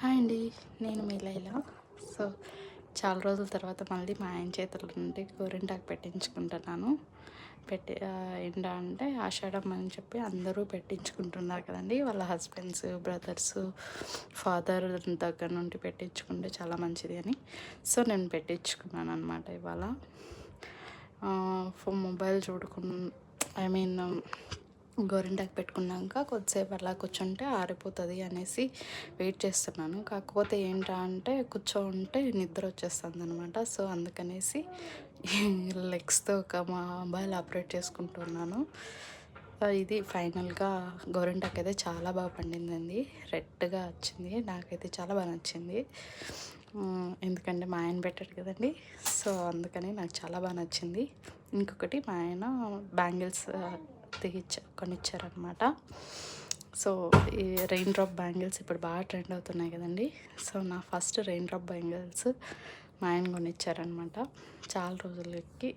Hi అండి. నేను మీ Laila. So, చాలా రోజుల తర్వాత మళ్ళీ మా ఆయన చేతుల నుండి గోరింటాకు పెట్టించుకుంటున్నాను. ఏంటంటే ఆషాఢం అని చెప్పి అందరూ పెట్టించుకుంటున్నారు కదండీ. వాళ్ళ హస్బెండ్స్, బ్రదర్స్, ఫాదర్ దగ్గర నుండి పెట్టించుకుంటే చాలా మంచిది అని. సో, నేను పెట్టించుకున్నాను అనమాట ఇవాళ. మొబైల్ ఐ మీన్ గోరింటాకు పెట్టుకున్నాక కొద్దిసేపు అలా కూర్చుంటే ఆరిపోతుంది అనేసి వెయిట్ చేస్తున్నాను. కాకపోతే ఏంటా అంటే కూర్చోంటే నిద్ర వచ్చేస్తుంది అనమాట. సో అందుకనేసి లెగ్స్తో ఒక మొబైల్ ఆపరేట్ చేసుకుంటున్నాను. ఇది ఫైనల్గా గోరింటాకు అయితే చాలా బాగా పండిందండి. రెడ్గా వచ్చింది. నాకైతే చాలా బాగా నచ్చింది. ఎందుకంటే మా ఆయన పెట్టాడు కదండి. సో అందుకని నాకు చాలా బాగా నచ్చింది. ఇంకొకటి మా ఆయన బ్యాంగిల్స్ కొనిచ్చారనమాట. సో ఈ రెయిన్ డ్రాప్ బ్యాంగిల్స్ ఇప్పుడు బాగా ట్రెండ్ అవుతున్నాయి కదండి. సో నా ఫస్ట్ రెయిన్ డ్రాప్ బ్యాంగిల్స్ మా ఆయన కొనిచ్చారనమాట. చాలా రోజులకి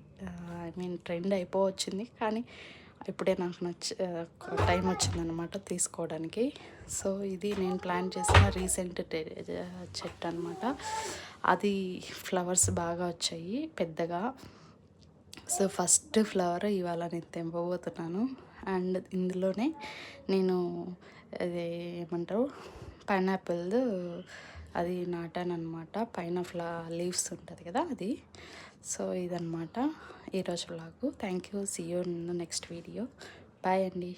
ఐ మీన్ ట్రెండ్ అయిపోవచ్చింది, కానీ ఇప్పుడే నాకు టైం వచ్చిందనమాట తీసుకోవడానికి. సో ఇది నేను ప్లాన్ చేసిన రీసెంట్ చెట్టు అనమాట. అది ఫ్లవర్స్ బాగా వచ్చాయి పెద్దగా. సో ఫస్ట్ ఫ్లవర్ ఇవాళ నేను తెంపబోతున్నాను. అండ్ ఇందులోనే నేను అది ఏమంటారు పైనాపిల్ అది నాటాను అనమాట. పైన లీవ్స్ ఉంటుంది కదా అది. సో ఇదనమాట ఈరోజు vlog. Thank you. See you in the next video. Bye అండి.